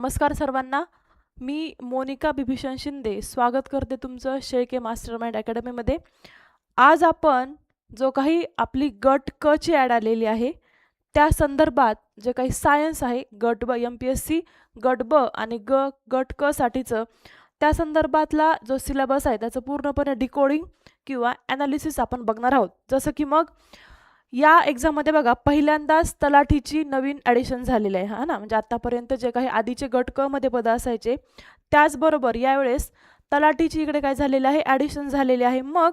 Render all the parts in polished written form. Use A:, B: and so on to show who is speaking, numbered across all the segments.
A: नमस्कार सर्वांना. मी मोनिका बिभीषण शिंदे स्वागत करते तुमचं शेळके मास्टरमाइंड अकॅडमीमध्ये. आज आपण जो काही आपली गट क ची ॲड आलेली आहे त्या संदर्भात जे काही सायन्स आहे गट ब MPSC गट ब आणि गट क साठीचं त्या संदर्भातला जो सिलेबस आहे त्याचं पूर्णपणे डिकोडिंग किंवा ॲनालिसिस आपण बघणार आहोत. जसं की मग या एक्झाममध्ये बघा पहिल्यांदाच तलाठीची नवीन ॲडिशन झालेली आहे हा ना. म्हणजे आतापर्यंत जे काही आधीचे गट क मध्ये पद असायचे त्याचबरोबर यावेळेस तलाठीची इकडे काय झालेलं आहे ॲडिशन झालेली आहे. मग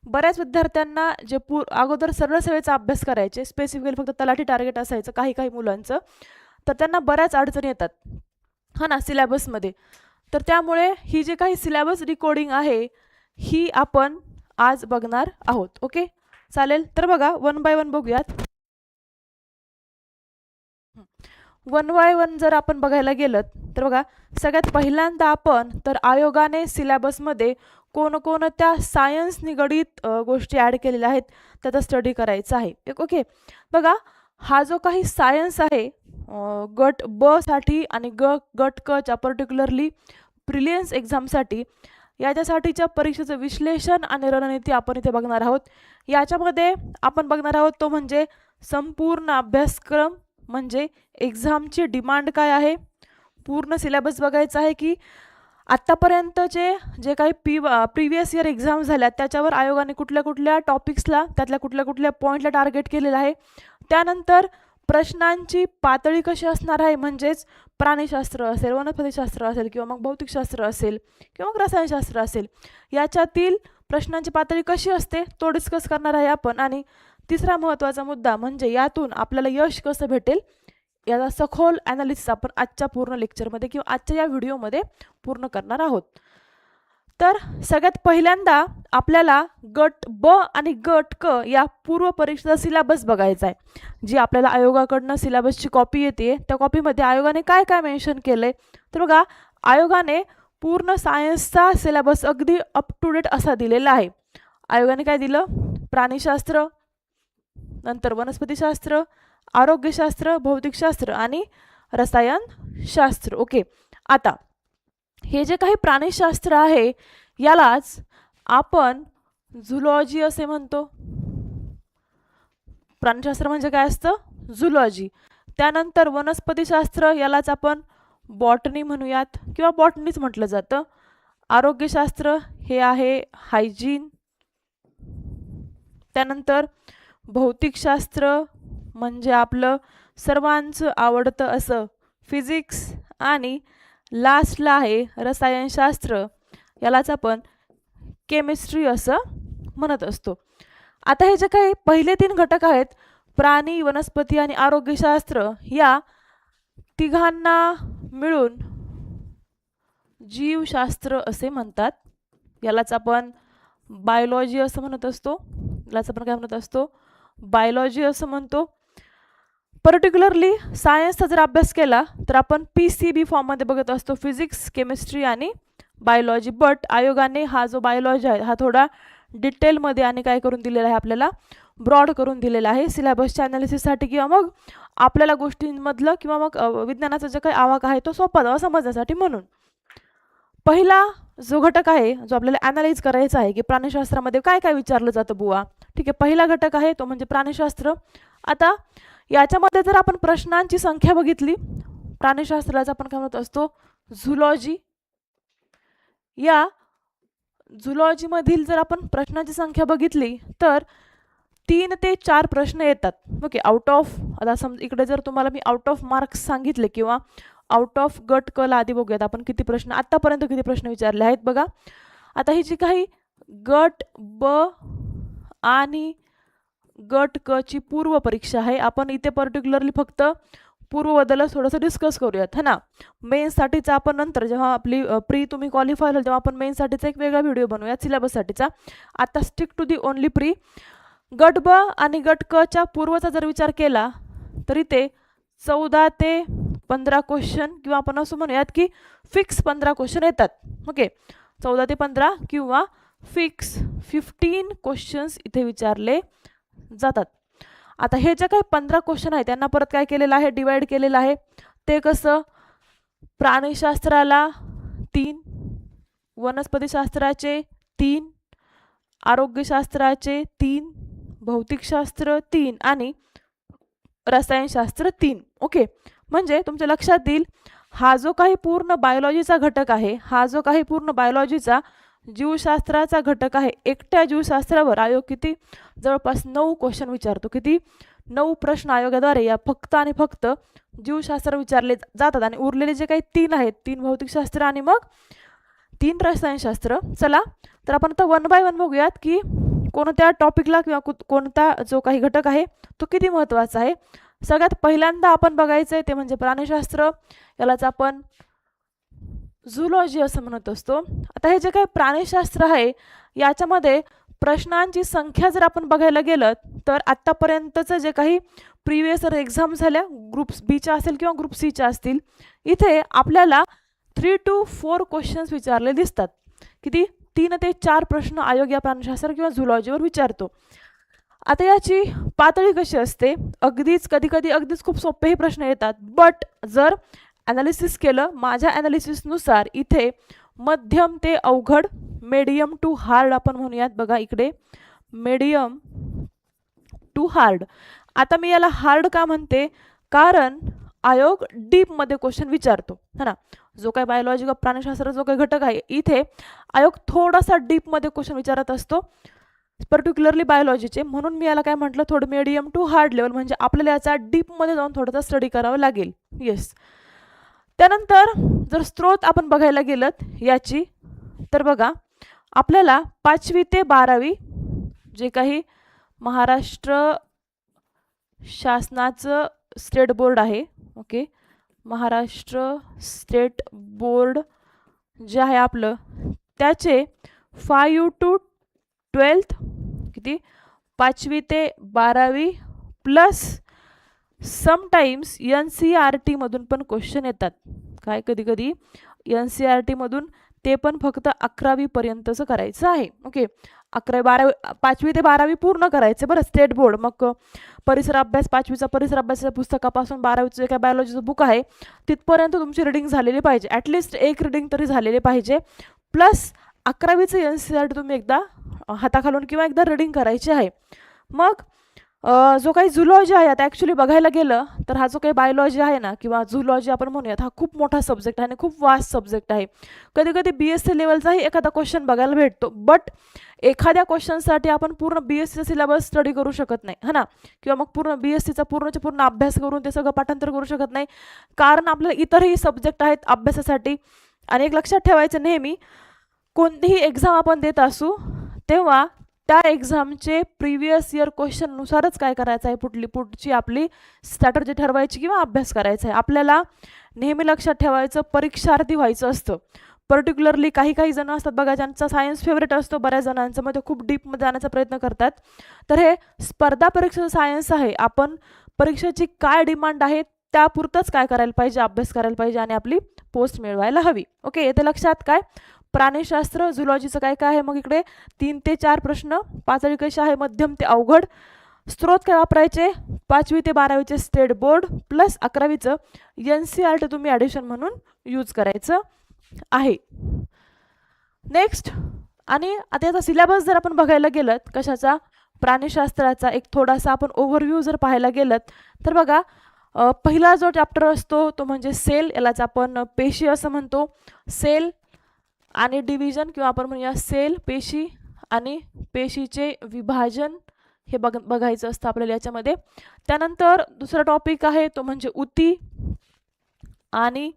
A: बऱ्याच विद्यार्थ्यांना जे अगोदर सरळ सेवेचा अभ्यास करायचे स्पेसिफिकली फक्त तलाठी टार्गेट असायचं काही काही मुलांचं, तर त्यांना बऱ्याच अडचणी येतात हा ना सिलेबसमध्ये. तर त्यामुळे ही जी काही सिलेबस डिकोडिंग आहे ही आपण आज बघणार आहोत. ओके चालेल. तर बघा वन बाय वन बघूयात. वन बाय वन जर आपण बघायला गेलं तर बघा सगळ्यात पहिल्यांदा आपण तर आयोगाने सिलेबसमध्ये कोणकोणत्या सायन्स निगडीत गोष्टी ॲड केलेल्या आहेत त्याचा स्टडी करायचा आहे. ओके बघा हा जो काही सायन्स आहे गट ब साठी आणि गट क च्या पर्टिक्युलरली प्रिलियन्स एक्झामसाठी याच्यासाठीच्या परीक्षेचं विश्लेषण आणि रणनीती आपण इथे बघणार आहोत. याच्यामध्ये आपण बघणार आहोत तो म्हणजे संपूर्ण अभ्यासक्रम म्हणजे एक्झामची डिमांड काय आहे, पूर्ण सिलेबस बघायचा आहे की आत्तापर्यंतचे जे काही प्रिव्हियस इयर एक्झाम झाल्या त्याच्यावर आयोगाने कुठल्या कुठल्या टॉपिक्सला त्यातल्या कुठल्या कुठल्या पॉईंटला टार्गेट केलेलं आहे. त्यानंतर प्रश्नांची पातळी कशी असणार आहे म्हणजेच प्राणीशास्त्र असेल, वनस्पतीशास्त्र असेल किंवा मग भौतिकशास्त्र असेल किंवा मग रसायनशास्त्र असेल याच्यातील प्रश्नांची पातळी कशी असते तो डिस्कस करणार आहे आपण. आणि तिसरा महत्त्वाचा मुद्दा म्हणजे यातून आपल्याला यश कसं भेटेल याचा सखोल ॲनालिसिस आपण आजच्या पूर्ण लेक्चरमध्ये किंवा आजच्या या व्हिडिओमध्ये पूर्ण करणार आहोत. तर सगळ्यात पहिल्यांदा आपल्याला गट ब आणि गट क या पूर्व परीक्षेचा सिलेबस बघायचा आहे. जी आपल्याला आयोगाकडनं सिलेबसची कॉपी येते त्या कॉपीमध्ये आयोगाने काय काय मेन्शन केलं आहे तर बघा आयोगाने पूर्ण सायन्सचा सिलेबस अगदी अप टू डेट असा दिलेला आहे. आयोगाने काय दिलं, प्राणीशास्त्र, नंतर वनस्पतीशास्त्र, आरोग्यशास्त्र, भौतिकशास्त्र आणि रसायनशास्त्र. ओके आता हे जे काही प्राणीशास्त्र आहे यालाच आपण झुलॉजी असे म्हणतो. प्राणीशास्त्र म्हणजे काय असतं, झुलॉजी. त्यानंतर वनस्पतीशास्त्र यालाच आपण बॉटनी म्हणूयात किंवा बॉटनीच म्हटलं जातं. आरोग्यशास्त्र हे आहे हायजीन. त्यानंतर भौतिकशास्त्र म्हणजे आपलं सर्वांचं आवडतं असं फिजिक्स. आणि लास्टला आहे रसायनशास्त्र यालाच आपण केमिस्ट्री असं म्हणत असतो. आता हे जे काही पहिले 3 घटक आहेत प्राणी, वनस्पती आणि आरोग्यशास्त्र या तिघांना मिळून जीवशास्त्र असे म्हणतात. यालाच आपण बायोलॉजी असं म्हणत असतो. यालाच आपण काय म्हणत असतो, बायोलॉजी असं म्हणतो. पर्टिक्युलरली सायन्सचा जर अभ्यास केला तर आपण PCB फॉर्ममध्ये बघत असतो, फिजिक्स, केमिस्ट्री आणि बायोलॉजी. बट आयोगाने हा जो बायोलॉजी आहे हा थोडा डिटेलमध्ये आणि काय करून दिलेला आहे आपल्याला ब्रॉड करून दिलेला आहे सिलेबसच्या ॲनालिसिससाठी किंवा मग आपल्याला गोष्टींमधलं किंवा मग विज्ञानाचा जो काही आवाक आहे तो सोपा समजण्यासाठी. म्हणून पहिला जो घटक आहे जो आपल्याला ॲनालाइज करायचा आहे की प्राणीशास्त्रामध्ये काय काय विचारलं जातं बुवा, ठीक आहे. पहिला घटक आहे तो म्हणजे प्राणीशास्त्र. आता याच्यामध्ये जर आपण प्रश्नांची संख्या बघितली प्राणीशास्त्राला आपण काय म्हणत असतो झुलॉजी. या झुलॉजीमधील जर आपण प्रश्नांची संख्या बघितली तर 3 ते 4 प्रश्न येतात. ओके आउट ऑफ, आता समजा इकडे जर तुम्हाला मी आउट ऑफ मार्क्स सांगितले किंवा आउट ऑफ गट क ला आधी बघूयात आपण किती प्रश्न आत्तापर्यंत किती प्रश्न विचारले आहेत. बघा आता ही जी काही गट ब आणि गट क ची पूर्व परीक्षा आहे आपण इथे पर्टिक्युलरली फक्त पूर्वबद्दलच थोडंसं डिस्कस करूयात है ना. मेन्ससाठीचा आपण नंतर जेव्हा आपली तुम्ही क्वालिफाय होईल तेव्हा आपण मेन्ससाठीचा एक वेगळा व्हिडिओ बनवूयात सिलेबससाठीचा. आता stick to the only pre. गट ब आणि गट क च्या पूर्वचा जर विचार केला तर इथे 14 ते 15 क्वेश्चन किंवा आपण असं म्हणूयात की फिक्स 15 क्वेश्चन येतात. ओके 14 ते 15 किंवा फिक्स 15 क्वेश्चन्स इथे विचारले जातात. आता हे जे काही 15 क्वेश्चन आहेत त्यांना परत काय केलेलं आहे डिवाइड केलेलं आहे. ते कसं प्राणीशास्त्राला 3, वनस्पतीशास्त्राचे 3, आरोग्यशास्त्राचे 3, भौतिकशास्त्र 3 आणि रसायनशास्त्र 3. ओके, म्हणजे तुमच्या लक्षात येईल हा जो काही पूर्ण बायोलॉजीचा घटक आहे, हा जो काही पूर्ण बायोलॉजीचा जीवशास्त्राचा घटक आहे, एकट्या जीवशास्त्रावर आयोग किती जवळपास 9 क्वेश्चन विचारतो. किती? 9 प्रश्न आयोगाद्वारे या फक्त आणि फक्त जीवशास्त्र विचारले जातात आणि उरलेले जे काही 3 आहेत, 3 भौतिकशास्त्र आणि मग 3 रसायनशास्त्र. चला तर आपण आता 1 बाय 1 बघूयात की कोणत्या टॉपिकला किंवा कोणता जो काही घटक आहे तो किती महत्त्वाचा आहे. सगळ्यात पहिल्यांदा आपण बघायचं आहे ते म्हणजे प्राणीशास्त्र, यालाच आपण झूलॉजी असं म्हणत असतो. आता हे जे काही प्राणीशास्त्र आहे याच्यामध्ये प्रश्नांची संख्या जर आपण बघायला गेलं तर आत्तापर्यंतचं जे काही प्रिव्हियस इयर एक्झाम झाल्या ग्रुप बीच्या असेल किंवा ग्रुप सीच्या असतील, इथे आपल्याला 3 to 4 क्वेश्चन्स विचारले दिसतात. किती? 3 ते 4 प्रश्न आयोग या प्राणीशास्त्र किंवा झूलॉजीवर विचारतो. आता याची पातळी कशी असते? अगदीच कधी कधी अगदीच खूप सोपेही प्रश्न येतात, बट जर ॲनालिसिस केलं माझ्या ॲनालिसिसनुसार इथे मध्यम ते अवघड, मीडियम टू हार्ड आपण म्हणूयात. बघा इकडे मीडियम टू हार्ड. आता मी याला हार्ड का म्हणते? कारण आयोग डीपमध्ये क्वेश्चन विचारतो है ना. जो काही बायोलॉजी का प्राणीशास्त्र जो काही घटक आहे इथे आयोग थोडासा डीपमध्ये क्वेश्चन विचारत असतो, पर्टिक्युलरली बायोलॉजीचे. म्हणून मी याला काय म्हटलं, थोडं मीडियम टू हार्ड लेवल, म्हणजे आपल्याला याचा डीपमध्ये जाऊन थोडासा स्टडी करावा लागेल. येस. त्यानंतर जर स्रोत आपण बघायला गेलं याची तर बघा आपल्याला 5वी ते 12वी जे काही महाराष्ट्र शासनाचं स्टेट बोर्ड आहे, ओके, महाराष्ट्र स्टेट बोर्ड जे आहे आपलं त्याचे 5 to 12th किती 5वी ते 12वी प्लस समटाइम्स NCERT मधून पण क्वेश्चन येतात. काय कधी कधी NCERT मधून ते पण फक्त 11वी पर्यंतचं करायचं आहे. ओके, 11वी 12वी 5वी ते 12वी पूर्ण करायचे बरं स्टेट बोर्ड. मग परिसर अभ्यास 5वीचा परिसर अभ्यासाच्या पुस्तकापासून 12वीचं जे काय बायोलॉजीचं बुक आहे तिथपर्यंत तुमची रिडिंग झालेली पाहिजे. ॲटलिस्ट एक रिडिंग तरी झालेली पाहिजे. प्लस 11वीचं NCERT तुम्ही एकदा हाताखालून किंवा एकदा रिडिंग करायची आहे. मग जो काही झूलॉजी आहे आता ॲक्च्युली बघायला गेलं तर हा जो काही बायोलॉजी आहे ना किंवा झूलॉजी आपण म्हणूयात हा खूप मोठा सब्जेक्ट आहे आणि खूप वास्ट सब्जेक्ट आहे. कधी कधी BSc लेवलचाही एखादा क्वेश्चन बघायला भेटतो, बट एखाद्या क्वेश्चनसाठी आपण पूर्ण BScचा सिलेबस स्टडी करू शकत नाही है ना, किंवा मग पूर्ण BScचा पूर्णच्या पूर्ण अभ्यास करून ते सगळं पाठांतर करू शकत नाही, कारण आपल्याला इतरही सब्जेक्ट आहेत अभ्यासासाठी. आणि एक लक्षात ठेवायचं, नेहमी कोणतीही एक्झाम आपण देत असू तेव्हा त्या एक्झामचे प्रिव्हियस इयर क्वेश्चननुसारच काय करायचं आहे, पुढची आपली स्ट्रॅटर्जी ठरवायची किंवा अभ्यास करायचा आहे. आपल्याला नेहमी लक्षात ठेवायचं परीक्षार्थी व्हायचं असतं. पर्टिक्युलरली काही जण असतात बघा ज्यांचा सायन्स फेवरेट असतो, बऱ्याच जणांचं मध्ये खूप डीपमध्ये जाण्याचा प्रयत्न करतात. तर हे स्पर्धा परीक्षेचं सायन्स आहे. आपण परीक्षेची काय डिमांड आहे त्यापुरतंच काय करायला पाहिजे, अभ्यास करायला पाहिजे आणि आपली पोस्ट मिळवायला हवी. ओके, येते लक्षात. काय प्राणीशास्त्र झूलॉजीचं काय काय आहे, मग इकडे 3 ते 4 प्रश्न, पातळी कशी आहे मध्यम ते अवघड. स्रोत काय वापरायचे, 5वी ते 12वीचे स्टेट बोर्ड प्लस 11वीचं NCERT तुम्ही ॲडिशन म्हणून यूज करायचं आहे. नेक्स्ट, आणि आता याचा सिलेबस जर आपण बघायला गेलं कशाचा, प्राणीशास्त्राचा, एक थोडासा आपण ओव्हरव्ह्यू जर पाहायला गेलं तर बघा पहिला जो चॅप्टर असतो तो म्हणजे सेल, यालाच आपण पेशी असं म्हणतो. सेल आणि डिव्हिजन किंवा आपण म्हणूया सेल, पेशी आणि पेशीचे विभाजन हे बघायचं असतं आपल्याला याच्यामध्ये. त्यानंतर दुसरा टॉपिक आहे तो म्हणजे ऊती आणि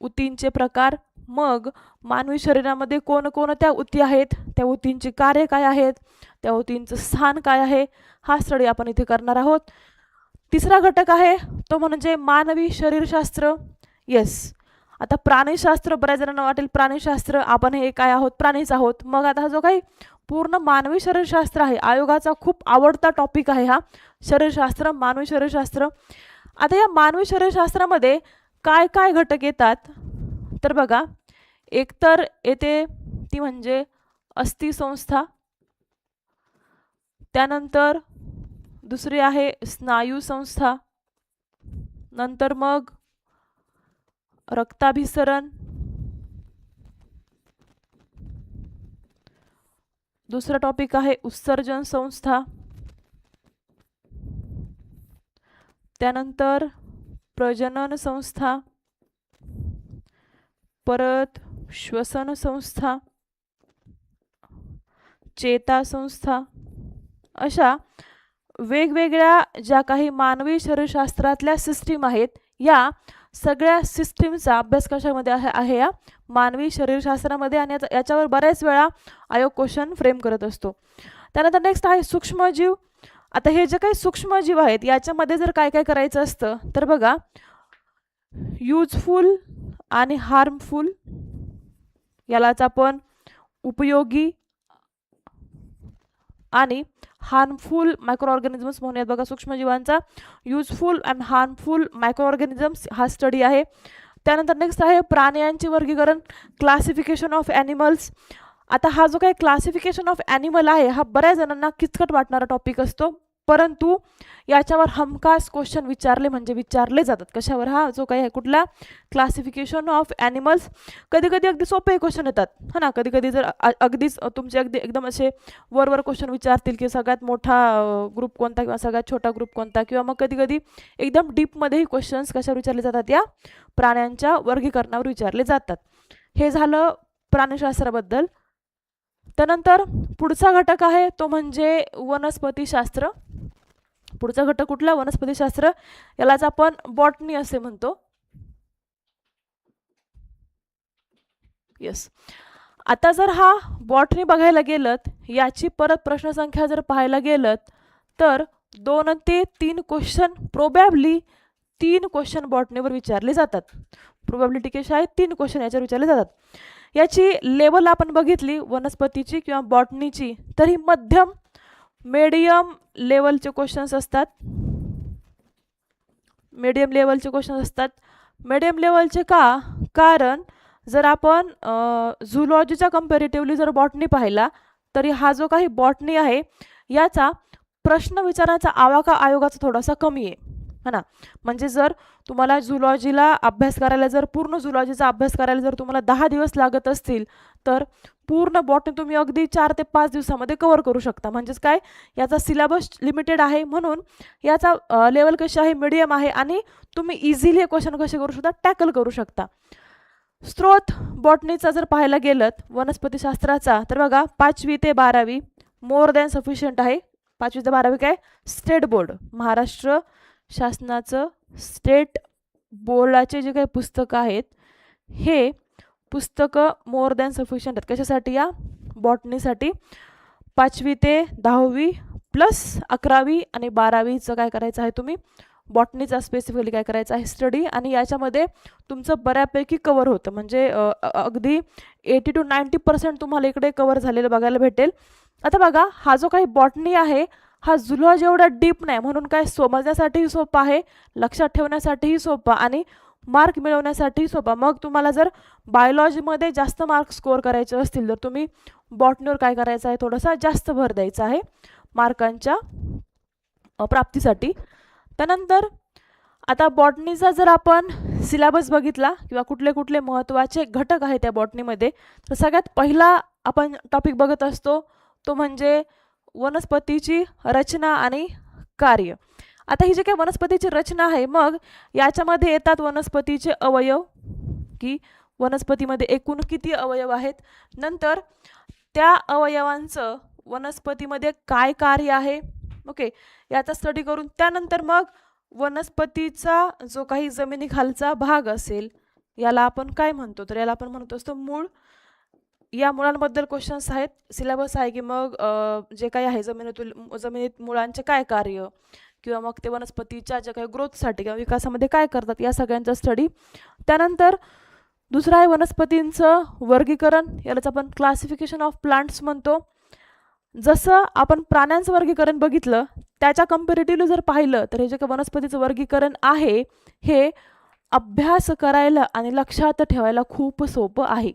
A: ऊतींचे प्रकार. मग मानवी शरीरामध्ये कोणकोणत्या ऊती आहेत, त्या ऊतींची कार्य काय आहेत, त्या ऊतींचं स्थान काय आहे, हा स्टडी आपण इथे करणार आहोत. तिसरा घटक आहे तो म्हणजे मानवी शरीरशास्त्र. येस, आता प्राणीशास्त्र बऱ्याच जणांना वाटेल प्राणीशास्त्र आपण हे काय आहोत, प्राणीच आहोत. मग आता हा जो काही पूर्ण मानवी शरीरशास्त्र आहे आयोगाचा खूप आवडता टॉपिक आहे हा शरीरशास्त्र, मानवी शरीरशास्त्र. आता या मानवी शरीरशास्त्रामध्ये काय काय घटक येतात तर बघा, एक तर येते ती म्हणजे अस्थिसंस्था, त्यानंतर दुसरी आहे स्नायू संस्था, नंतर मग रक्ताभिसरण, दुसरा टॉपिक आहे उत्सर्जन संस्था, त्यानंतर प्रजनन संस्था, परत श्वसन संस्था, चेता संस्था. अशा वेगवेगळ्या ज्या काही मानवी शरीरशास्त्रातल्या सिस्टीम आहेत, या सगळ्या सिस्टीमचा अभ्यास कशामध्ये आहे या मानवी शरीरशास्त्रामध्ये, आणि याच्यावर बऱ्याच वेळा आयोग क्वेश्चन फ्रेम करत असतो. त्यानंतर नेक्स्ट आहे सूक्ष्मजीव. आता हे जे काही सूक्ष्मजीव आहेत याच्यामध्ये जर काय काय करायचं असतं तर बघा, युजफुल आणि हार्मफुल, यालाच आपण उपयोगी आणि हार्मफुल मायक्रो ऑर्गॅनिझम्स म्हणूयात. बघा, सूक्ष्मजीवांचा useful and harmful micro organisms हा स्टडी आहे. त्यानंतर नेक्स्ट आहे प्राण्यांचे वर्गीकरण, क्लासिफिकेशन ऑफ ॲनिमल्स. आता हा जो काही क्लासिफिकेशन ऑफ ॲनिमल आहे हा बऱ्याच जणांना किचकट वाटणारा टॉपिक असतो, परंतु याच्यावर हमखास क्वेश्चन विचारले जातात. कशावर? हा जो काही आहे कुठला क्लासिफिकेशन ऑफ ॲनिमल्स. कधी कधी अगदी सोपे क्वेश्चन येतात, हा ना. कधी कधी जर अगदीच तुमचे अगदी एकदम असे वर क्वेश्चन विचारतील की सगळ्यात मोठा ग्रुप कोणता किंवा सगळ्यात छोटा ग्रुप कोणता, किंवा मग कधी कधी एकदम डीपमध्येही क्वेश्चन्स कशावर विचारले जातात, या प्राण्यांच्या वर्गीकरणावर विचारले जातात. हे झालं प्राणीशास्त्राबद्दल. त्यानंतर पुढचा घटक आहे तो म्हणजे वनस्पतीशास्त्र. पुढचा घटक कुठला? वनस्पतीशास्त्र. यालाच आपण बॉटनी असे म्हणतो. येस. आता जर हा बॉटनी बघायला गेलं, याची परत प्रश्नसंख्या जर पाहायला गेलं तर 2 ते 3 क्वेश्चन, प्रोबॅबली 3 क्वेश्चन बॉटनीवर विचारले जातात. प्रोबॅबिलिटी कशी आहे? 3 क्वेश्चन याच्यावर विचारले जातात. याची लेवल आपण बघितली वनस्पतीची किंवा बॉटनीची, तर ही मध्यम मीडियम लेवलचे क्वेश्चन्स असतात. मीडियम लेवलचे क्वेश्चन्स असतात. मीडियम लेवलचे का? कारण जर आपण झुलॉजीच्या कंपॅरेटिव्हली जर बॉटनी पाहिला तरी हा जो काही बॉटनी आहे याचा प्रश्न विचारण्याचा आवाका आयोगाचा थोडासा कमी आहे, है ना. म्हणजे जर तुम्हाला झुलॉजीला अभ्यास करायला, जर पूर्ण झुलॉजीचा अभ्यास करायला जर तुम्हाला 10 दिवस लागत असतील तर पूर्ण बॉटनी तुम्ही अगदी 4 ते 5 दिवसामध्ये कव्हर करू शकता. म्हणजेच काय, याचा सिलेबस लिमिटेड आहे, म्हणून याचा लेवल कशी आहे? मीडियम आहे, आणि तुम्ही इझिली हे क्वेश्चन कसे करू शकता? टॅकल करू शकता. स्रोत बॉटनीचा जर पाहायला गेलं वनस्पतीशास्त्राचा, तर बघा 5वी ते 12वी मोर दॅन सफिशियंट आहे. 5वी ते 12वी काय? स्टेट बोर्ड, महाराष्ट्र शासनाचं स्टेट बोर्डाचे जे काही पुस्तकं आहेत हे पुस्तकं मोर दॅन सफिशियंट आहेत. कशासाठी? या बॉटनीसाठी. 5वी ते 10वी प्लस 11वी आणि 12वीचं काय करायचं आहे तुम्ही? बॉटनीचा स्पेसिफिकली काय करायचं आहे? स्टडी. आणि याच्यामध्ये तुमचं बऱ्यापैकी कव्हर होतं, म्हणजे अगदी 80 to 90% तुम्हाला इकडे कव्हर झालेलं बघायला भेटेल. आता बघा, हा जो काही बॉटनी आहे हा झुलॉजी एवढा डीप नाही, म्हणून काय समजण्यासाठीही सोपा आहे, लक्षात ठेवण्यासाठीही सोपा आणि मार्क मिळवण्यासाठीही सोपा. मग तुम्हाला जर बायोलॉजीमध्ये जास्त मार्क स्कोअर करायचे असतील तर तुम्ही बॉटनीवर काय करायचं आहे? थोडासा जास्त भर द्यायचा आहे मार्कांच्या प्राप्तीसाठी. त्यानंतर आता बॉटनीचा जर आपण सिलेबस बघितला किंवा कुठले कुठले महत्त्वाचे घटक आहेत त्या बॉटनीमध्ये, तर सगळ्यात पहिला आपण टॉपिक बघत असतो तो म्हणजे वनस्पतीची रचना आणि कार्य. आता ही जी काही वनस्पतीची रचना आहे, मग याच्यामध्ये येतात वनस्पतीचे अवयव, की वनस्पतीमध्ये एकूण किती अवयव आहेत, नंतर त्या अवयवांचं वनस्पतीमध्ये काय कार्य आहे, ओके, याचा स्टडी करून त्यानंतर मग वनस्पतीचा जो काही जमिनीखालचा भाग असेल याला आपण काय म्हणतो? तर याला आपण म्हणतो असतो मूळ. या मुळांबद्दल क्वेश्चन्स आहेत, सिलेबस आहे की मग जे काही आहे जमिनीत मुळांचे काय कार्य, किंवा मग ते वनस्पतीच्या ज्या काही ग्रोथसाठी किंवा विकासामध्ये काय करतात, या सगळ्यांचा स्टडी. त्यानंतर दुसरं आहे वनस्पतींचं वर्गीकरण, यालाच आपण क्लासिफिकेशन ऑफ प्लांट्स म्हणतो. जसं आपण प्राण्यांचं वर्गीकरण बघितलं त्याच्या कंपॅरेटिव्हली जर पाहिलं तर हे जे काही वनस्पतीचं वर्गीकरण आहे हे अभ्यास करायला आणि लक्षात ठेवायला खूप सोपं आहे.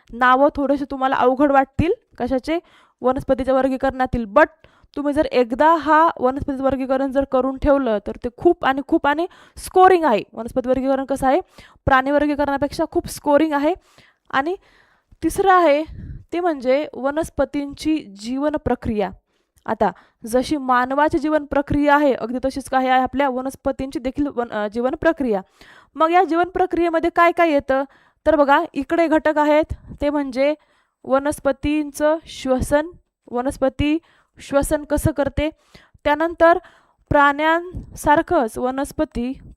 A: नावं थोडेसे तुम्हाला अवघड वाटतील कशाचे? वनस्पतीच्या वर्गीकरणातील, बट तुम्ही जर एकदा हा वनस्पती वर्गीकरण जर करून ठेवलं तर ते खूप आणि स्कोरिंग आहे. वनस्पती वर्गीकरण कसं आहे, प्राणी वर्गीकरणापेक्षा खूप स्कोरिंग आहे. आणि तिसरं आहे ते म्हणजे वनस्पतींची जीवन प्रक्रिया. आता जशी मानवाची जीवन प्रक्रिया आहे अगदी तशीच काय आहे आपल्या वनस्पतींची देखील जीवन प्रक्रिया. मग या जीवन प्रक्रियेमध्ये काय काय येतं तर बघा, इकडे घटक आहेत ते म्हणजे वनस्पतींचं श्वसन, वनस्पती श्वसन कसं करते. त्यानंतर प्राण्यांसारखंच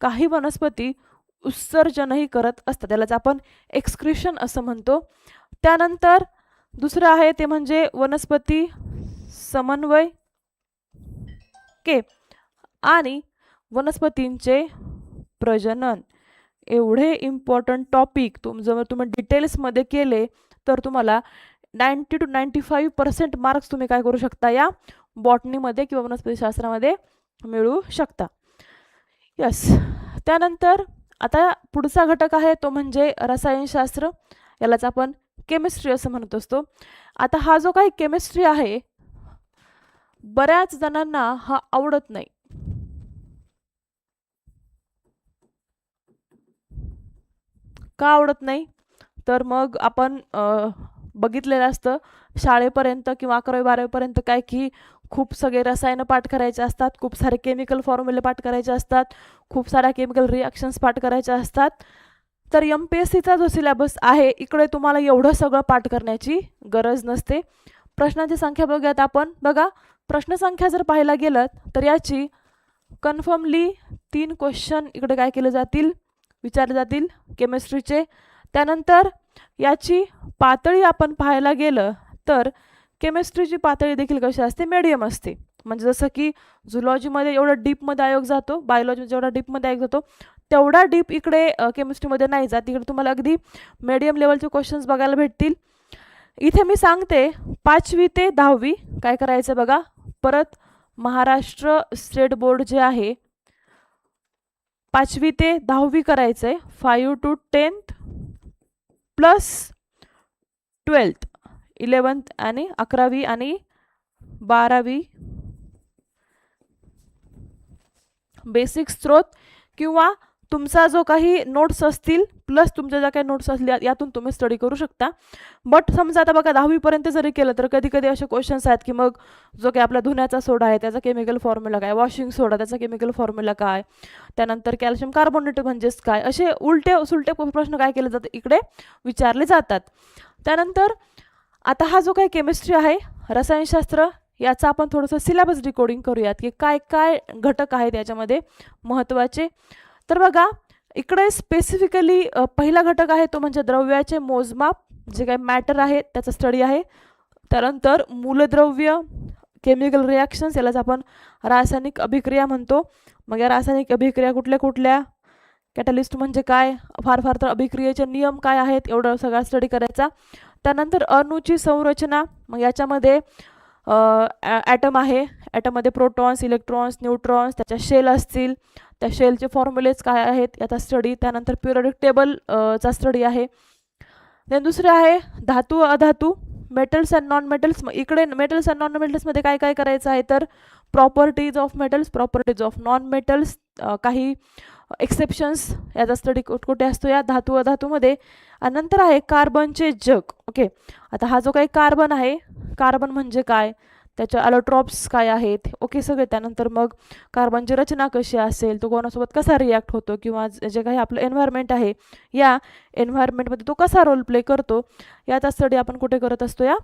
A: काही वनस्पती उत्सर्जनही करत असतात, त्यालाच आपण एक्सक्रिशन असं म्हणतो. त्यानंतर दुसरं आहे ते म्हणजे वनस्पती समन्वय के आणि वनस्पतींचे प्रजनन. एवढे इम्पॉर्टंट टॉपिक जर तुम्ही डिटेल्समध्ये केले तर तुम्हाला 90 to 95% मार्क्स तुम्ही काय करू शकता या बॉटनीमध्ये किंवा वनस्पतीशास्त्रामध्ये मिळू शकता. यस. त्यानंतर आता पुढचा घटक आहे तो म्हणजे रसायनशास्त्र, यालाच आपण केमिस्ट्री असं म्हणत असतो. आता हा जो काही केमिस्ट्री आहे बऱ्याच जणांना हा आवडत नाही. का आवडत नाही तर मग आपण बघितलेलं असतं शाळेपर्यंत किंवा 11वी 12वीपर्यंत काय की खूप सगळे रसायनं पाठ करायचे असतात, खूप सारे केमिकल फॉर्म्युले पाठ करायचे असतात, खूप साऱ्या केमिकल रिॲक्शन्स पाठ करायच्या असतात. तर MPSCचा जो सिलेबस आहे इकडे तुम्हाला एवढं सगळं पाठ करण्याची गरज नसते. प्रश्नांची संख्या बघूयात आपण. बघा, प्रश्नसंख्या जर पाहायला गेलं तर याची कन्फर्मली 3 क्वेश्चन इकडे काय केले जातील, विचारले जातील केमिस्ट्रीचे. त्यानंतर याची पातळी आपण पाहायला गेलं तर केमिस्ट्रीची पातळी देखील कशी असते, मीडियम असते. म्हणजे जसं की झुलॉजीमध्ये एवढं डीपमध्ये आयोग जातो, बायोलॉजी जेवढा डीपमध्ये आयोग जातो तेवढा डीप इकडे केमिस्ट्रीमध्ये नाही जात. इकडे तुम्हाला अगदी मीडियम लेवलचे क्वेश्चन्स बघायला भेटतील. इथे मी सांगते 5वी ते 10वी काय करायचं बघा. परत महाराष्ट्र स्टेट बोर्ड जे आहे 5वी ते 10वी करायचं आहे, 5 to 10th plus 12th 11th आणि 11वी आणि 12वी बेसिक स्त्रोत किंवा तुमचा जो काही नोट्स असतील प्लस तुमच्या ज्या काही नोट्स असल्या यातून तुम्ही स्टडी करू शकता. बट समजा आता बघा 10वीपर्यंत जरी केलं तर कधी कधी असे क्वेश्चन्स आहेत की मग जो काही आपला धुण्याचा सोडा आहे त्याचा केमिकल फॉर्म्युला काय, वॉशिंग सोडा त्याचा केमिकल फॉर्म्युला काय, त्यानंतर कॅल्शियम कार्बोनेट म्हणजेच काय, असे उलटे सुलटे प्रश्न काय केले जातात इकडे विचारले जातात. त्यानंतर आता हा जो काही केमिस्ट्री आहे रसायनशास्त्र याचा आपण थोडंसं सिलेबस डिकोडिंग करूयात की काय काय घटक आहेत याच्यामध्ये महत्त्वाचे. तर बघा इकडे स्पेसिफिकली पहिला घटक आहे तो म्हणजे द्रव्याचे मोजमाप, जे काही मॅटर आहे त्याचा स्टडी आहे. त्यानंतर मूलद्रव्य, केमिकल रिॲक्शन्स यालाच आपण रासायनिक अभिक्रिया म्हणतो. मग या रासायनिक अभिक्रिया कुठल्या कुठल्या, कॅटलिस्ट म्हणजे काय, फार तर अभिक्रियेचे नियम काय आहेत एवढं सगळा स्टडी करायचा. त्यानंतर अणूची संरचना, मग याच्यामध्ये ॲटम आहे, ॲटममध्ये प्रोटॉन्स, इलेक्ट्रॉन्स, न्यूट्रॉन्स, त्याच्या शेल असतील, त्या शेलचे फॉर्म्युलेज काय आहेत याचा स्टडी. त्यानंतर पिरियोडिक टेबल चा स्टडी आहे. देन दुसरे आहे धातू अधातू, मेटल्स अँड नॉन मेटल्स. इकडे मेटल्स अँड नॉन मेटल्समध्ये काय काय करायचं आहे तर properties of metals, properties of non metals, काही एक्सेप्शन्स याचा स्टडी कुठे असतो या धातू अधातूमध्ये. आणि नंतर आहे कार्बनचे जग. ओके, आता हा जो काही कार्बन आहे, कार्बन म्हणजे काय, त्याच्या अलोट्रॉप्स काय आहेत, ओके सगळे. त्यानंतर मग कार्बनची रचना कशी असेल, तो कोणासोबत कसा रिॲक्ट होतो किंवा जे काही आपलं एन्व्हायरमेंट आहे या एन्व्हायरमेंटमध्ये तो कसा रोल प्ले करतो याचा स्टडी आपण कुठे करत असतो या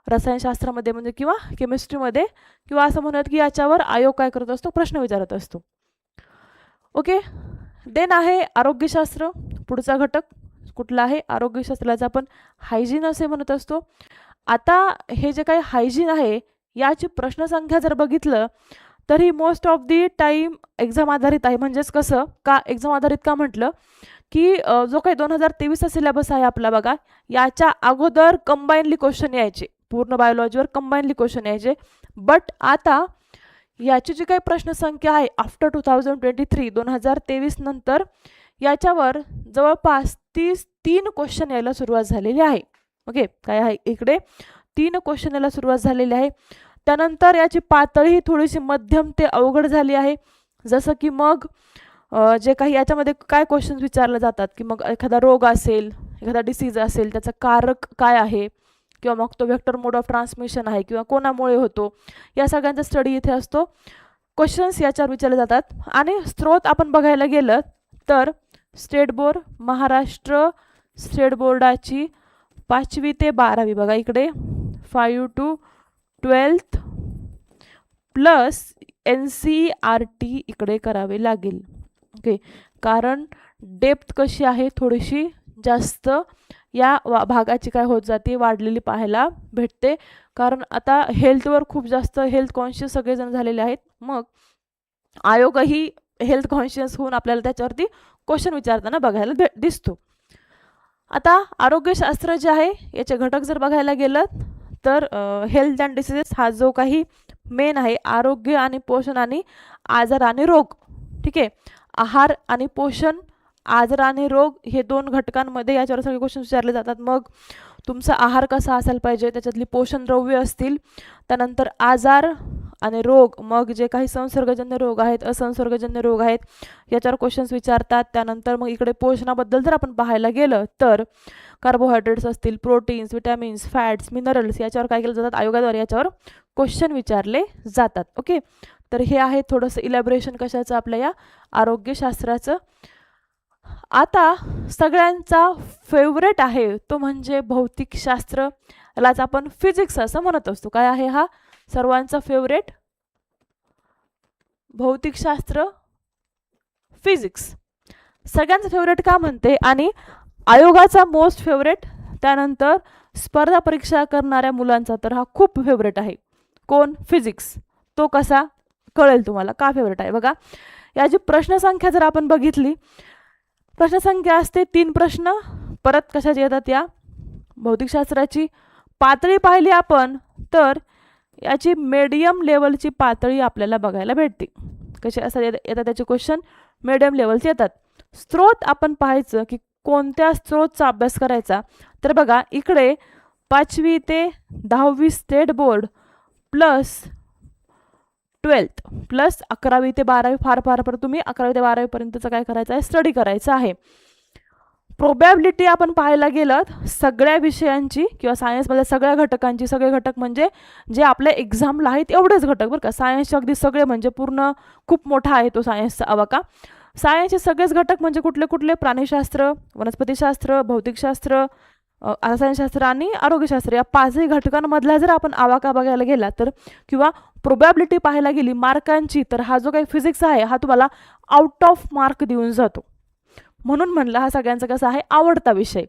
A: रसायनशास्त्रामध्ये म्हणजे किंवा केमिस्ट्रीमध्ये, किंवा असं म्हणत की याच्यावर आयोग काय करत असतो, प्रश्न विचारत असतो. ओके. देन आहे आरोग्यशास्त्र, पुढचा घटक कुठला आहे आरोग्यशास्त्राचा आपण हायजीन असे म्हणत असतो. आता हे जे काही हायजीन आहे याची प्रश्नसंख्या जर बघितलं तर ही most of the time exam आधारित आहे. म्हणजेच कसं का एक्झाम आधारित का म्हटलं की जो काही 2023चा सिलेबस आहे आपला बघा, याच्या अगोदर कंबाईनली क्वेश्चन यायचे, पूर्ण बायोलॉजीवर कंबाईनली क्वेश्चन यायचे. बट आता याची जी काही प्रश्नसंख्या आहे आफ्टर 2023 नंतर याच्यावर जवळपास 3 क्वेश्चन यायला सुरुवात झालेली आहे. ओके, काय आहे इकडे 3 क्वेश्चन यायला सुरुवात झालेली आहे. त्यानंतर याची पातळी थोडीशी मध्यम ते अवघड झाली आहे. जसं की मग जे काही याच्यामध्ये काय क्वेश्चन्स विचारले जातात की मग एखादा रोग असेल, एखादा डिसीज असेल, त्याचं कारक काय आहे, किंवा मग तो व्हेक्टर मोड ऑफ ट्रान्समिशन आहे किंवा कोणामुळे होतो, या सगळ्यांचा स्टडी इथे असतो. क्वेश्चन्स याच्यावर विचारले जातात. आणि स्रोत आपण बघायला गेलं तर स्टेट बोर्ड, महाराष्ट्र स्टेट बोर्डाची 5वी ते 12वी बघा इकडे 5 to 12th प्लस NCERT इकडे करावे लागेल. ओके, कारण डेप्थ कशी आहे थोडीशी जास्त या भागाची काय होत जाते, वाढलेली पाहायला भेटते. कारण आता हेल्थवर खूप जास्त हेल्थ कॉन्शियस सगळेजण झालेले आहेत. मग आयोगही हेल्थ कॉन्शियस होऊन आपल्याला त्याच्यावरती क्वेश्चन विचारताना बघायला दिसतो. आता आरोग्यशास्त्र जे आहे याचे घटक जर बघायला गेलं तर हेल्थ अँड डिसीजेस हा जो काही मेन आहे, आरोग्य आणि पोषण आणि आजार आणि रोग. ठीक आहे, आहार आणि पोषण, आजार आणि रोग हे 2 घटकांमध्ये याच्यावर सगळे क्वेश्चन विचारले जातात. मग तुमचा आहार कसा असायला पाहिजे, त्याच्यातली पोषण द्रव्य असतील, त्यानंतर आजार आणि रोग, मग जे काही संसर्गजन्य रोग आहेत, असंसर्गजन्य रोग आहेत, याच्यावर क्वेश्चन्स विचारतात. त्यानंतर मग इकडे पोषणाबद्दल जर आपण पाहायला गेलं तर कार्बोहायड्रेट्स असतील, प्रोटीन्स, विटॅमिन्स, फॅट्स, मिनरल्स, याच्यावर काय केलं जातात, आयोगाद्वारे याच्यावर क्वेश्चन विचारले जातात. ओके, तर हे आहे थोडंसं इलॅबोरेशन कशाचं, आपल्या या आरोग्यशास्त्राचं. आता सगळ्यांचा फेवरेट आहे तो म्हणजे भौतिकशास्त्र, यालाच आपण फिजिक्स असं म्हणत असतो. काय आहे हा सर्वांचा फेवरेट? भौतिकशास्त्र, फिजिक्स. सगळ्यांचं फेवरेट का म्हणते, आणि आयोगाचा मोस्ट फेवरेट, त्यानंतर स्पर्धा परीक्षा करणाऱ्या मुलांचा तर हा खूप फेवरेट आहे. कोण? फिजिक्स. तो कसा कळेल तुम्हाला का फेवरेट आहे बघा. याची प्रश्नसंख्या जर आपण बघितली, प्रश्नसंख्या असते 3 प्रश्न. परत कशाची येतात, या भौतिकशास्त्राची पातळी पाहिली आपण तर याची मीडियम लेवलची पातळी आपल्याला बघायला भेटते. कसे असतात येतात त्याचे क्वेश्चन, मीडियम लेवलचे येतात. स्रोत आपण पाहायचं की कोणत्या स्रोतचा अभ्यास करायचा, तर बघा इकडे 5वी ते 10वी state board plus 12th plus 11वी ते 12वी, फार फार पर तुम्ही 11वी ते 12वी पर्यंतचं काय करायचं आहे, स्टडी करायचं आहे. प्रोबॅबिलिटी आपण पाहायला गेलं सगळ्या विषयांची किंवा सायन्समधल्या सगळ्या घटकांची, सगळे घटक म्हणजे जे आपल्या एक्झामला आहेत एवढेच घटक बरं का. सायन्सचे अगदी सगळे म्हणजे पूर्ण खूप मोठा आहे तो सायन्सचा आवाका. सायन्सचे सगळेच घटक म्हणजे कुठले कुठले, प्राणीशास्त्र, वनस्पतीशास्त्र, भौतिकशास्त्र, रसायनशास्त्र आणि आरोग्यशास्त्र, या 5ही घटकांमधला जर आपण आवाका बघायला गेला तर किंवा प्रोबॅबिलिटी पाहायला गेली मार्कांची, तर हा जो काही फिजिक्स आहे हा तुम्हाला आउट ऑफ मार्क देऊन जातो. म्हणून म्हणलं हा सगळ्यांचा कसा आहे, आवडता विषय.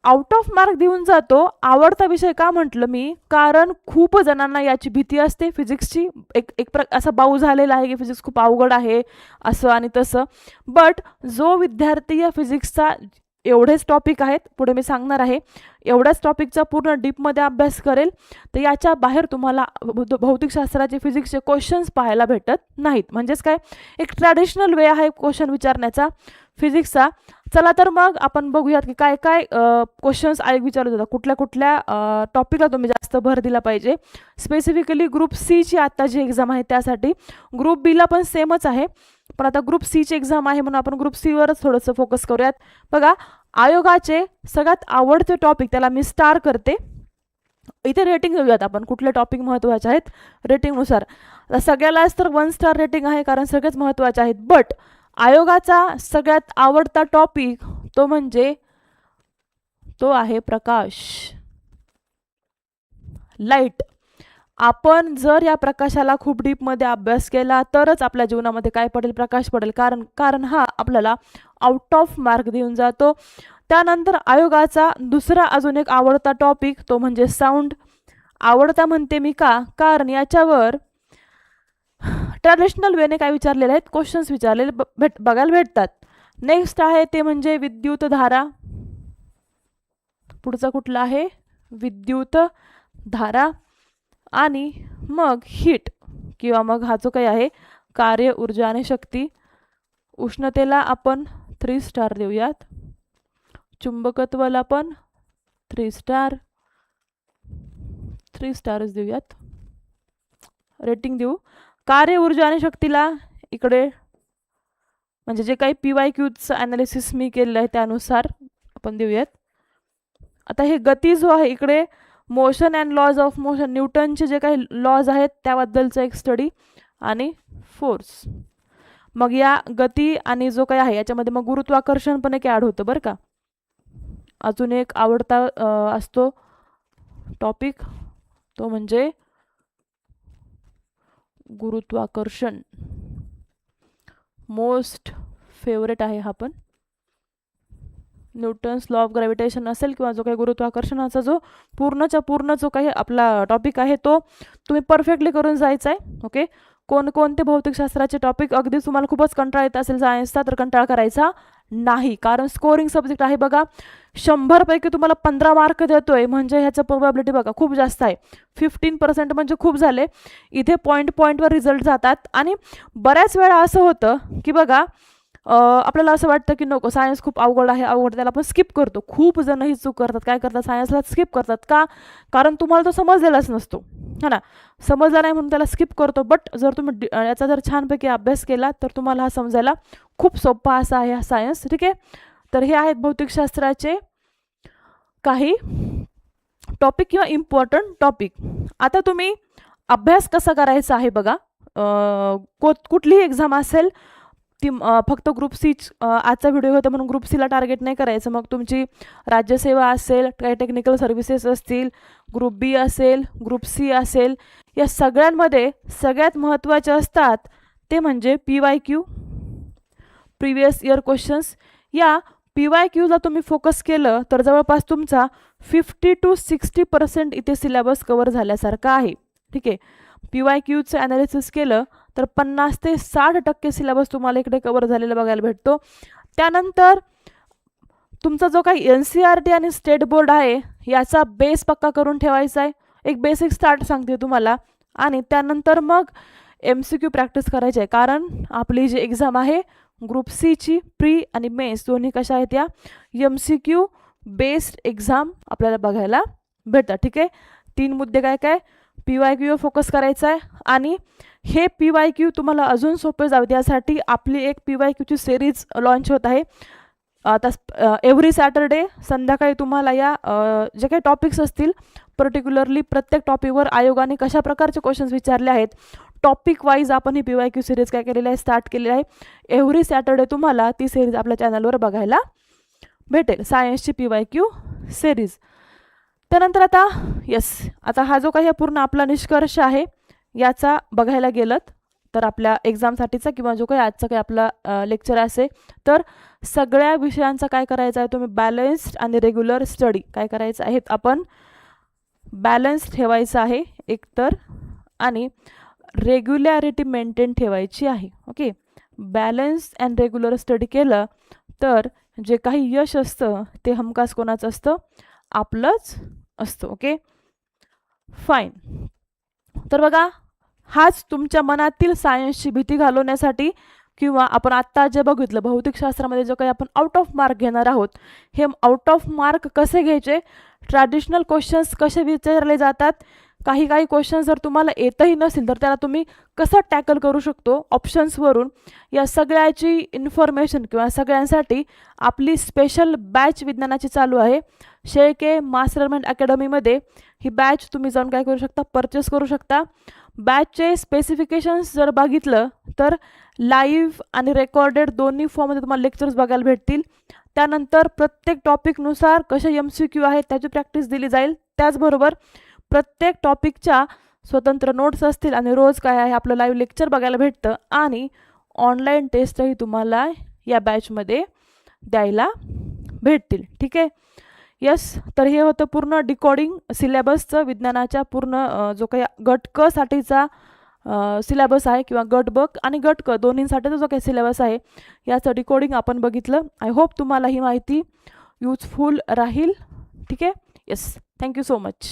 A: आउट ऑफ मार्क देऊन जातो. आवडता विषय का म्हटलं मी, कारण खूप जणांना याची भीती असते फिजिक्सची. एक असा बाऊ झालेला आहे की फिजिक्स खूप अवघड आहे असं आणि तसं. बट जो विद्यार्थी या फिजिक्सचा, एवढेच टॉपिक आहेत पुढे मी सांगणार आहे, एवढ्याच टॉपिकचा पूर्ण डीपमध्ये अभ्यास करेल तर याच्या बाहेर तुम्हाला भौतिकशास्त्राचे, फिजिक्सचे क्वेश्चन्स पाहायला भेटत नाहीत. म्हणजेच काय, एक ट्रॅडिशनल वे आहे क्वेश्चन विचारण्याचा फिजिक्सचा. चला तर मग आपण बघूयात की काय काय क्वेश्चन्स आयोग विचारत होता, कुठल्या कुठल्या टॉपिकला तुम्ही जास्त भर दिला पाहिजे. स्पेसिफिकली ग्रुप सीची आता जी एक्झाम आहे त्यासाठी, ग्रुप बीला पण सेमच आहे, पण आता ग्रुप सीची एक्झाम आहे म्हणून आपण ग्रुप सीवरच थोडंसं फोकस करूयात. बघा आयोगाचे सगळ्यात आवडते टॉपिक, त्याला मी स्टार करते. इथे रेटिंग घेऊयात आपण, कुठले टॉपिक महत्त्वाचे आहेत रेटिंगनुसार. सगळ्यालाच तर 1 स्टार रेटिंग आहे कारण सगळेच महत्त्वाचे आहेत. बट आयोगाचा सगळ्यात आवडता टॉपिक तो म्हणजे तो आहे प्रकाश, लाईट. आपण जर या प्रकाशाला खूप डीपमध्ये अभ्यास केला तरच आपल्या जीवनामध्ये काय पडेल, प्रकाश पडेल. कारण हा आपल्याला आउट ऑफ मार्क देऊन जातो. त्यानंतर आयोगाचा दुसरा अजून एक आवडता टॉपिक तो म्हणजे साऊंड. आवडता म्हणते मी का, कारण याच्यावर ट्रॅडिशनल वेने काय विचारलेले आहेत, क्वेश्चन्स विचारलेले बघायला भेटतात. नेक्स्ट आहे ते म्हणजे विद्युत धारा. पुढचा कुठला आहे, विद्युत धारा. आणि मग हीट किंवा मग हा जो काही आहे कार्य, ऊर्जा आणि शक्ती. उष्णतेला आपण 3 स्टार देऊयात, चुंबकत्वाला पण 3 स्टार, 3 स्टारच देऊयात. रेटिंग देऊ. कार्य, ऊर्जा आणि शक्तीला इकडे म्हणजे जे काही PYQचं ॲनालिसिस मी केलेलं आहे त्यानुसार आपण देऊयात. आता हे गती जो आहे इकडे motion and laws of motion, न्यूटनचे जे काही लॉज आहेत त्याबद्दलचा एक स्टडी, आणि फोर्स. मग या गती आणि जो काही आहे याच्यामध्ये मग गुरुत्वाकर्षण पण एक ॲड होतं बरं का. अजून एक आवडता असतो टॉपिक तो म्हणजे गुरुत्वाकर्षण. मोस्ट फेवरेट आहे हा पण. न्यूटन्स लॉ ऑफ ग्रॅव्हिटेशन असेल किंवा जो काही गुरुत्वाकर्षणाचा जो पूर्णच्या पूर्ण जो काही आपला टॉपिक आहे तो तुम्ही परफेक्टली करून जायचा आहे. ओके, कोणकोणते भौतिकशास्त्राचे टॉपिक अगदी तुम्हाला खूपच कंटाळा येत असेल सायन्सचा तर कंटाळा करायचा नाही, कारण स्कोरिंग सब्जेक्ट आहे बघा. 100 पैकी तुम्हाला 15 मार्क देतोय म्हणजे ह्याचं प्रोबॅबिलिटी बघा खूप जास्त आहे. 15% म्हणजे खूप झाले. इथे पॉईंटवर रिझल्ट जातात. आणि बऱ्याच वेळा असं होतं की बघा आपल्याला असं वाटतं की नको सायन्स खूप अवघड आहे, त्याला आपण स्किप करतो. खूप जण ही चूक करतात. काय करतात, सायन्सला स्किप करतात का, कारण तुम्हाला तो समजलेलाच नसतो है ना, समजला नाही म्हणून त्याला स्किप करतो. बट जर तुम्ही याचा जर छानपैकी अभ्यास केला तर तुम्हाला हा समजायला खूप सोपा असा आहे हा सायन्स. ठीक आहे, तर हे आहेत भौतिकशास्त्राचे काही टॉपिक किंवा इम्पॉर्टंट टॉपिक. आता तुम्ही अभ्यास कसा करायचा आहे बघा. कुठलीही एक्झाम असेल ती फक्त ग्रुप सी आजचा व्हिडिओ होता म्हणून ग्रुप सीला टार्गेट नाही करायचं. मग तुमची राज्यसेवा असेल, काही टेक्निकल सर्व्हिसेस असतील, ग्रुप बी असेल, ग्रुप सी असेल, या सगळ्यांमध्ये सगळ्यात महत्त्वाचे असतात ते म्हणजे PYQ, प्रिव्हियस इयर क्वेश्चन्स. या PYQला तुम्ही फोकस केलं तर जवळपास तुमचा 50 to 60% इथे सिलेबस कव्हर झाल्यासारखा आहे. ठीक आहे, PYQचं ॲनालिसिस केलं तर 50 ते 60% सिलेबस तुम्हाला इकडे कव्हर झालेला बघायला भेटतो. त्यानंतर तुमचा जो काही NCERT आणि स्टेट बोर्ड आहे याचा बेस पक्का करून ठेवायचा आहे. एक बेसिक स्टार्ट सांगते तुम्हाला, आणि त्यानंतर मग MCQ प्रॅक्टिस करायची आहे. कारण आपली जी एक्झाम आहे ग्रुप सीची प्री आणि मेन्स दोन्ही कशा आहेत या MCQ बेस्ड एक्झाम आपल्याला बघायला भेटतात. ठीक आहे, 3 मुद्दे काय काय, PYQ फोकस करायचा आहे. आणि हे PYQ तुम्हाला अजून सोपे जावे यासाठी आपली एक PYQची सिरीज लॉन्च होत आहे. आता एव्हरी सॅटरडे संध्याकाळी तुम्हाला या जे काही टॉपिक्स असतील पर्टिक्युलरली प्रत्येक टॉपिकवर आयोगाने कशा प्रकारचे क्वेश्चन्स विचारले आहेत टॉपिक वाईज आपण ही PYQ सिरीज काय केलेली आहे, स्टार्ट केलेली आहे. एव्हरी सॅटरडे तुम्हाला ती सिरीज आपल्या चॅनलवर बघायला भेटेल, सायन्सची PYQ सिरीज. त्यानंतर आता हा जो काही पूर्ण आपला निष्कर्ष आहे याचा बघायला गेलं तर आपल्या एक्झामसाठीचा किंवा जो काही आजचा काही आपला लेक्चर असेल तर सगळ्या विषयांचा काय करायचं आहे, तुम्ही बॅलन्स्ड आणि रेग्युलर स्टडी काय करायचं आहे, आपण बॅलन्स ठेवायचं आहे एकतर, आणि रेग्युलॅरिटी मेंटेन ठेवायची आहे. Okay, balance and regular study केलं तर जे काही यश असतं ते हमखास कोणाचं असतं, आपलंच असतं. Okay, fine. तर बघा हाच तुमच्या मनातील सायन्सची भीती घालवण्यासाठी किंवा आपण आत्ता जे बघितलं भौतिकशास्त्रामध्ये जो काही आपण आउट ऑफ मार्क घेणार आहोत, हे आउट ऑफ मार्क कसे घ्यायचे, ट्रॅडिशनल क्वेश्चन्स कसे विचारले जातात, काही क्वेश्चन्स जर तुम्हाला येतही नसेल तर त्याला तुम्ही कसं टॅकल करू शकतो ऑप्शन्सवरून, या सगळ्याची इन्फॉर्मेशन किंवा सगळ्यांसाठी आपली स्पेशल बॅच विज्ञानाची चालू आहे. शेळके मास्टरमाइंड अकॅडमीमध्ये ही बॅच तुम्ही जाऊन काय करू शकता, परचेस करू शकता. बॅचचे स्पेसिफिकेशन्स जर बघितलं तर लाईव्ह आणि रेकॉर्डेड दोन्ही फॉर्ममध्ये तुम्हाला लेक्चर्स बघायला भेटतील. त्यानंतर प्रत्येक टॉपिकनुसार कसे MCQ आहेत त्याची प्रॅक्टिस दिली जाईल. त्याचबरोबर प्रत्येक टॉपिकच्या स्वतंत्र नोट्स असतील आणि रोज काय आहे आपलं लाईव्ह लेक्चर बघायला भेटतं, आणि ऑनलाईन टेस्टही तुम्हाला या बॅचमध्ये द्यायला भेटतील. ठीक आहे, यस. तर हे होतं पूर्ण डिकोडिंग सिलेबसचं विज्ञानाच्या पूर्ण जो काही गट क साठीचा सिलेबस आहे किंवा गट ब आणि गट क दोन्हींसाठीचा जो काही सिलेबस आहे याचं डिकोडिंग आपण बघितलं. आय होप तुम्हाला ही माहिती यूजफुल राहील. ठीक आहे, यस. Thank you so much.